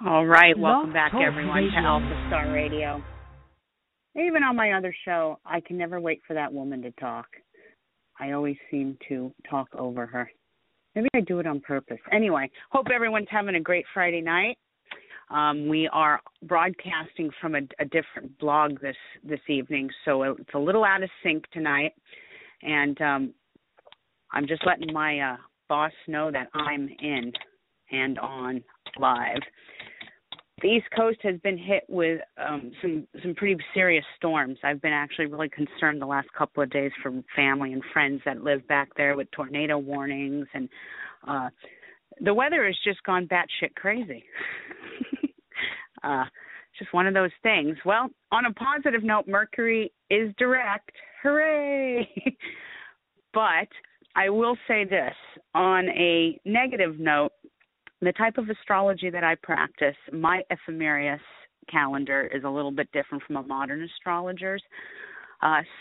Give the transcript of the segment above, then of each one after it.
All right, welcome back everyone to Alpha Star Radio. Even on my other show, I can never wait for that woman to talk. I always seem to talk over her. Maybe I do it on purpose. Anyway, hope everyone's having a great Friday night. We are broadcasting from a different blog this evening, so it's a little out of sync tonight. And I'm just letting my boss know that I'm in and on live. The East Coast has been hit with some pretty serious storms. I've been actually really concerned the last couple of days for family and friends that live back there with tornado warnings, and the weather has just gone batshit crazy. Just one of those things. Well, on a positive note, Mercury is direct. Hooray! But I will say this. On a negative note, the type of astrology that I practice, my ephemeris calendar is a little bit different from a modern astrologer's.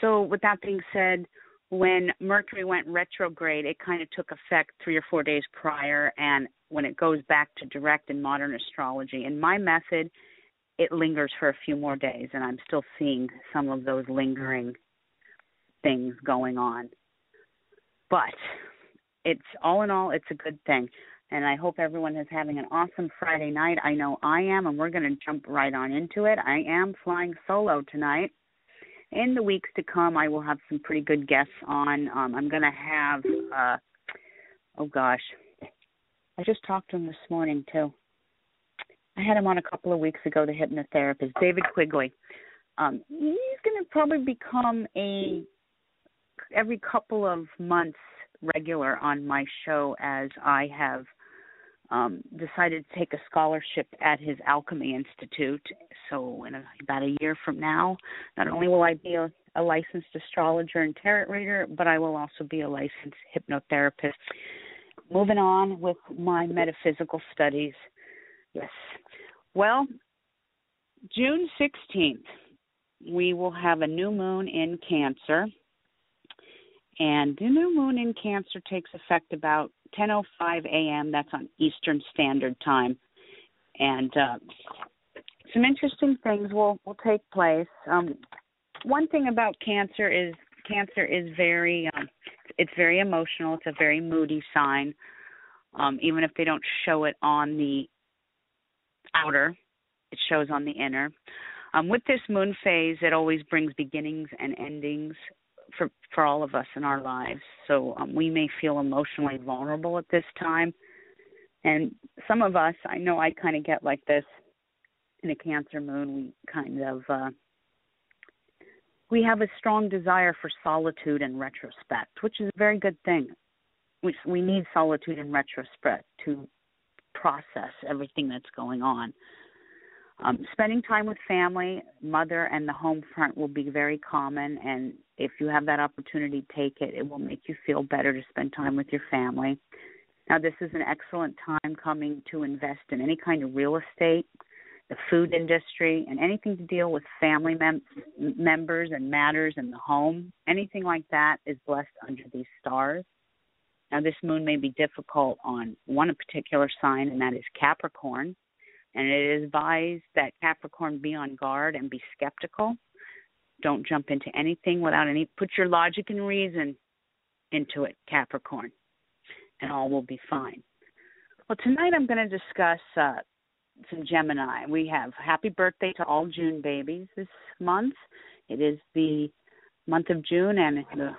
So with that being said, when Mercury went retrograde, it kind of took effect 3 or 4 days prior, and when it goes back to direct in modern astrology, in my method, it lingers for a few more days, and I'm still seeing some of those lingering things going on. But it's all in all, it's a good thing. And I hope everyone is having an awesome Friday night. I know I am, and we're going to jump right on into it. I am flying solo tonight. In the weeks to come, I will have some pretty good guests on. I'm going to have, I just talked to him this morning, too. I had him on a couple of weeks ago, the hypnotherapist, David Quigley. He's going to probably become every couple of months regular on my show, as I have decided to take a scholarship at his Alchemy Institute. So in about a year from now, not only will I be a licensed astrologer and tarot reader, but I will also be a licensed hypnotherapist. Moving on with my metaphysical studies. Yes. Well, June 16th, we will have a new moon in Cancer. And the new moon in Cancer takes effect about 10:05 a.m. That's on Eastern Standard Time. And some interesting things will take place. One thing about Cancer is very, it's very emotional. It's a very moody sign. Even if they don't show it on the outer, it shows on the inner. With this moon phase, it always brings beginnings and endings for all of us in our lives. So we may feel emotionally vulnerable at this time. And some of us, I know I kind of get like this in a Cancer moon. We kind of, we have a strong desire for solitude and retrospect, which is a very good thing. We need solitude and retrospect to process everything that's going on. Spending time with family, mother, and the home front will be very common, and if you have that opportunity, take it. It will make you feel better to spend time with your family. Now, this is an excellent time coming to invest in any kind of real estate, the food industry, and anything to deal with family members and matters in the home. Anything like that is blessed under these stars. Now, this moon may be difficult on one particular sign, and that is Capricorn. And it is advised that Capricorn be on guard and be skeptical. Don't jump into anything put your logic and reason into it, Capricorn, and all will be fine. Well, tonight I'm going to discuss some Gemini. We have happy birthday to all June babies this month. It is the month of June, and the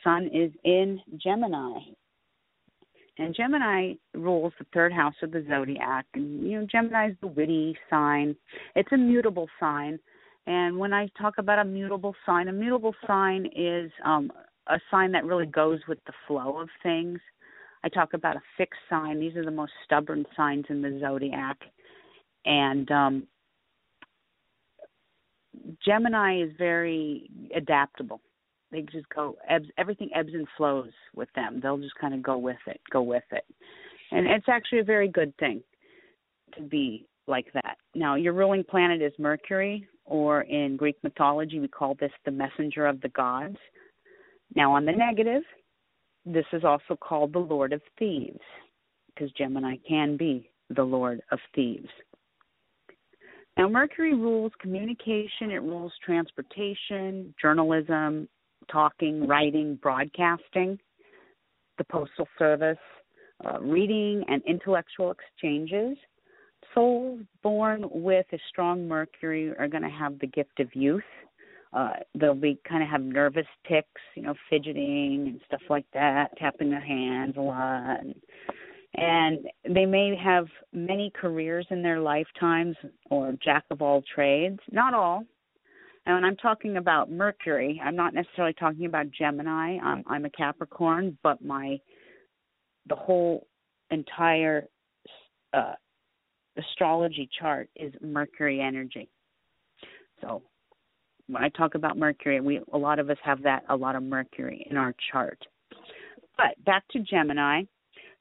sun is in Gemini. And Gemini rules the third house of the zodiac. And, Gemini is the witty sign. It's a mutable sign. And when I talk about a mutable sign is a sign that really goes with the flow of things. I talk about a fixed sign. These are the most stubborn signs in the zodiac. And Gemini is very adaptable. They just everything ebbs and flows with them. They'll just kind of go with it. And it's actually a very good thing to be like that. Now, your ruling planet is Mercury, or in Greek mythology, we call this the messenger of the gods. Now, on the negative, this is also called the Lord of Thieves, because Gemini can be the Lord of Thieves. Now, Mercury rules communication, it rules transportation, journalism, talking, writing, broadcasting, the postal service, reading, and intellectual exchanges. Souls born with a strong Mercury are going to have the gift of youth. They'll be kind of have nervous tics, fidgeting and stuff like that, tapping their hands a lot. And they may have many careers in their lifetimes or jack of all trades. Not all. And when I'm talking about Mercury, I'm not necessarily talking about Gemini. I'm a Capricorn, but the whole entire astrology chart is Mercury energy. So when I talk about Mercury, a lot of us have a lot of Mercury in our chart. But back to Gemini.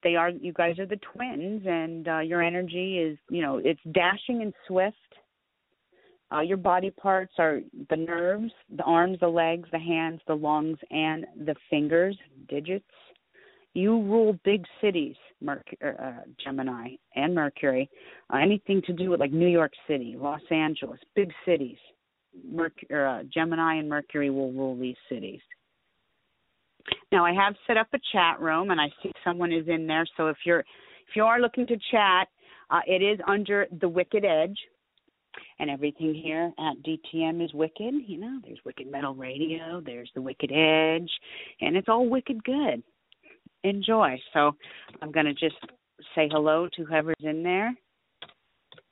You guys are the twins, and your energy is, it's dashing and swift. Your body parts are the nerves, the arms, the legs, the hands, the lungs, and the fingers, digits. You rule big cities, Gemini and Mercury. Anything to do with like New York City, Los Angeles, big cities. Gemini and Mercury will rule these cities. Now, I have set up a chat room, and I see someone is in there. So if you are looking to chat, it is under the Wicked Edge, and everything here at D.T.M. is wicked. There's Wicked Metal Radio, there's the Wicked Edge, and it's all wicked good. Enjoy. So I'm going to just say hello to whoever's in there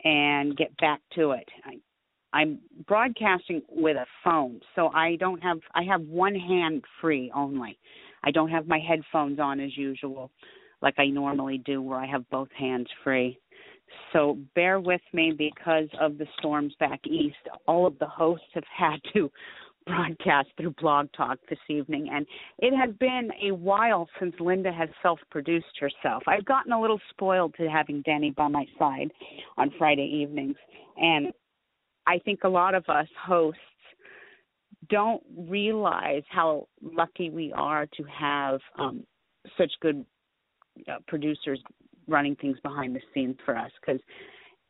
and get back to it. I'm broadcasting with a phone, so I have one hand free only. I don't have my headphones on as usual, like I normally do, where I have both hands free. So bear with me because of the storms back east. All of the hosts have had to broadcast through Blog Talk this evening, and it has been a while since Linda has self-produced herself. I've gotten a little spoiled to having Danny by my side on Friday evenings, and I think a lot of us hosts don't realize how lucky we are to have such good producers running things behind the scenes for us, because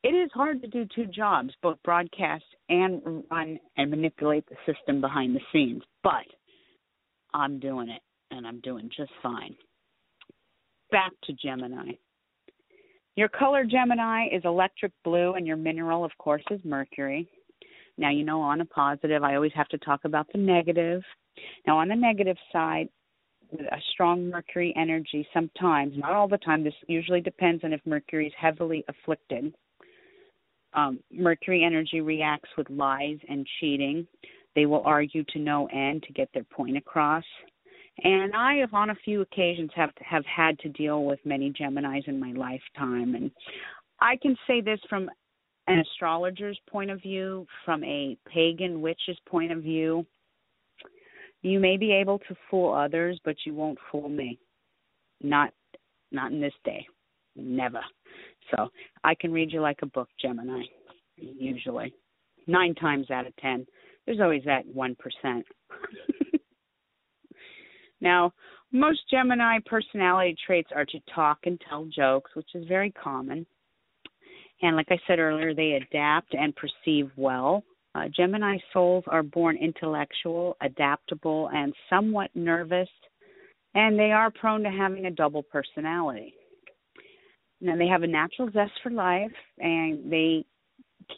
it is hard to do two jobs, both broadcast and run and manipulate the system behind the scenes. But I'm doing it, and I'm doing just fine. Back to Gemini. Your color, Gemini, is electric blue, and your mineral, of course, is mercury. Now, on a positive, I always have to talk about the negative. Now, on the negative side, with a strong mercury energy, sometimes, not all the time, this usually depends on if mercury is heavily afflicted. Mercury energy reacts with lies and cheating. They will argue to no end to get their point across. And I have, on a few occasions, have had to deal with many Geminis in my lifetime. And I can say this from an astrologer's point of view, from a pagan witch's point of view. You may be able to fool others, but you won't fool me. Not in this day. Never. So I can read you like a book, Gemini, usually. 9 times out of 10. There's always that 1%. Now, most Gemini personality traits are to talk and tell jokes, which is very common. And like I said earlier, they adapt and perceive well. Gemini souls are born intellectual, adaptable, and somewhat nervous, and they are prone to having a double personality. Now, they have a natural zest for life, and they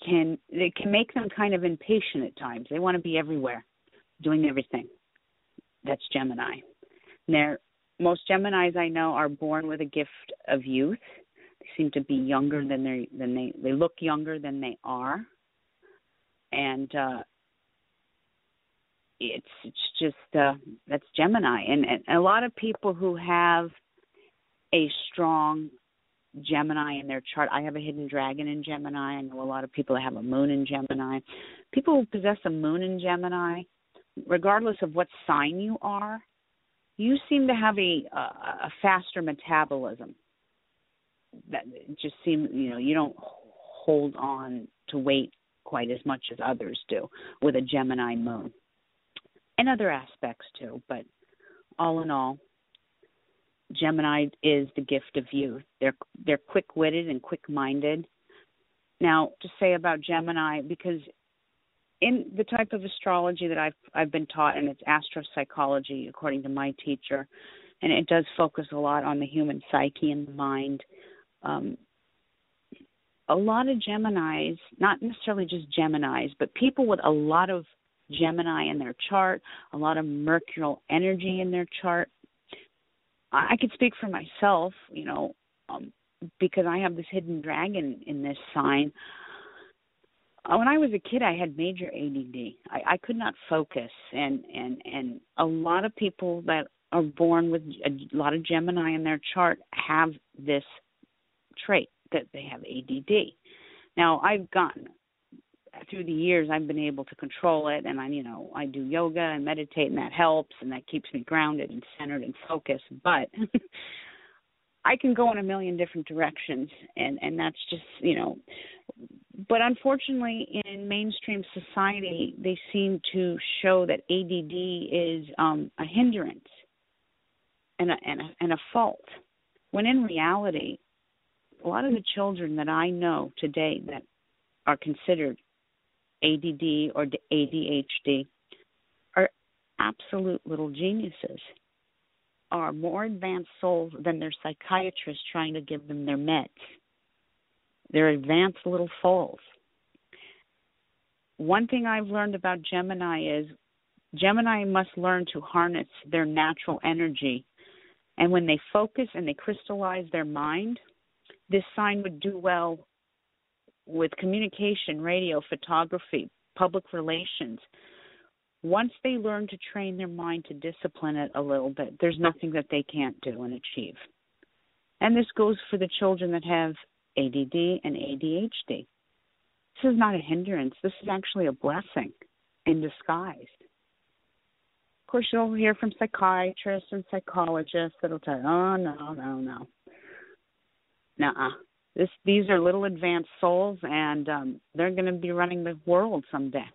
can make them kind of impatient at times. They want to be everywhere, doing everything. That's Gemini. Most Geminis I know are born with a gift of youth. They seem to be younger than they look younger than they are, and it's just that's Gemini. And a lot of people who have a strong Gemini in their chart. I have a hidden dragon in Gemini. I know a lot of people that have a moon in Gemini. People who possess a moon in Gemini, regardless of what sign you are, you seem to have a faster metabolism. That just seems, you don't hold on to weight quite as much as others do with a Gemini moon. And other aspects too, but all in all, Gemini is the gift of youth. They're quick-witted and quick-minded. Now, to say about Gemini, because in the type of astrology that I've been taught, and it's astropsychology, according to my teacher, and it does focus a lot on the human psyche and the mind. A lot of Geminis, not necessarily just Geminis, but people with a lot of Gemini in their chart, a lot of mercurial energy in their chart. I could speak for myself, because I have this hidden dragon in this sign. When I was a kid, I had major ADD. I could not focus, and a lot of people that are born with a lot of Gemini in their chart have this trait, that they have ADD. Now, I've gotten through the years, I've been able to control it, and I do yoga and meditate, and that helps, and that keeps me grounded and centered and focused. But I can go in a million different directions, and that's just, But unfortunately, in mainstream society, they seem to show that ADD is a hindrance and a fault, when in reality, a lot of the children that I know today that are considered ADD or ADHD are absolute little geniuses, are more advanced souls than their psychiatrists trying to give them their meds. They're advanced little souls. One thing I've learned about Gemini is Gemini must learn to harness their natural energy. And when they focus and they crystallize their mind, this sign would do well with communication, radio, photography, public relations. Once they learn to train their mind to discipline it a little bit, there's nothing that they can't do and achieve. And this goes for the children that have ADD and ADHD. This is not a hindrance. This is actually a blessing in disguise. Of course, you'll hear from psychiatrists and psychologists that'll tell you, oh, no. Nuh-uh. These are little advanced souls, and they're going to be running the world someday.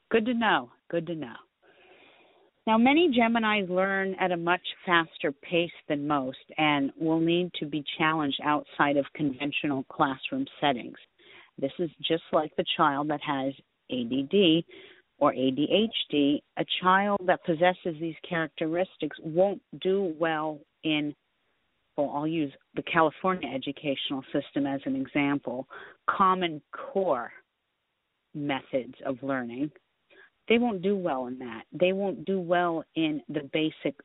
Good to know. Now, many Geminis learn at a much faster pace than most and will need to be challenged outside of conventional classroom settings. This is just like the child that has ADD or ADHD. A child that possesses these characteristics won't do well in, I'll use the California educational system as an example, Common Core methods of learning. They won't do well in that. They won't do well in the basic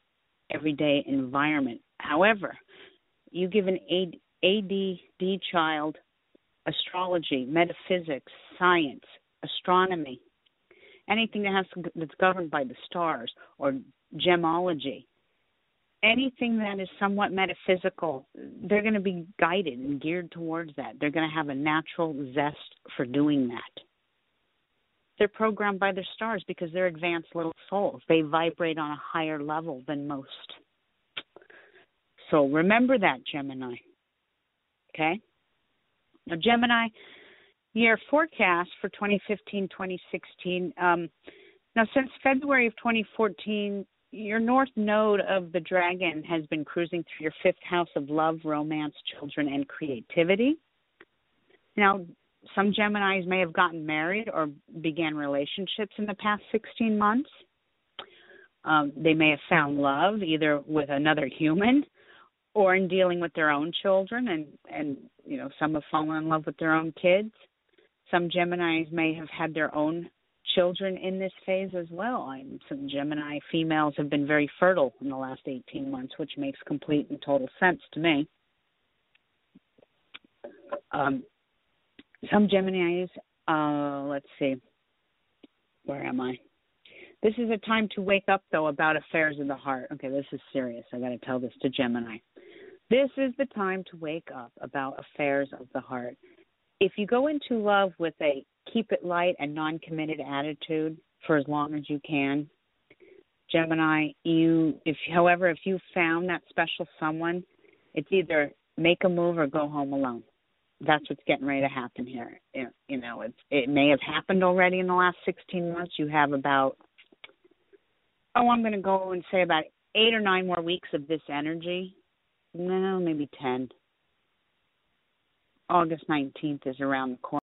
everyday environment. However, you give an ADD child astrology, metaphysics, science, astronomy, anything that's governed by the stars, or gemology, anything that is somewhat metaphysical, they're going to be guided and geared towards that. They're going to have a natural zest for doing that. They're programmed by their stars because they're advanced little souls. They vibrate on a higher level than most. So remember that, Gemini. Okay? Now, Gemini, year forecast for 2015-2016. Now, since February of 2014, your north node of the dragon has been cruising through your fifth house of love, romance, children, and creativity. Now, some Geminis may have gotten married or began relationships in the past 16 months. They may have found love either with another human or in dealing with their own children, and some have fallen in love with their own kids. Some Geminis may have had their own children in this phase as well. Some Gemini females have been very fertile in the last 18 months, which makes complete and total sense to me. Some Geminis, let's see, where am I? This is a time to wake up, though, about affairs of the heart. Okay, this is serious. I got to tell this to Gemini. This is the time to wake up about affairs of the heart. If you go into love with a keep it light and non-committed attitude for as long as you can, Gemini, if you found that special someone, it's either make a move or go home alone. That's what's getting ready to happen here. It may have happened already in the last 16 months. You have about, I'm going to go and say about 8 or 9 more weeks of this energy. No, maybe 10. August 19th is around the corner.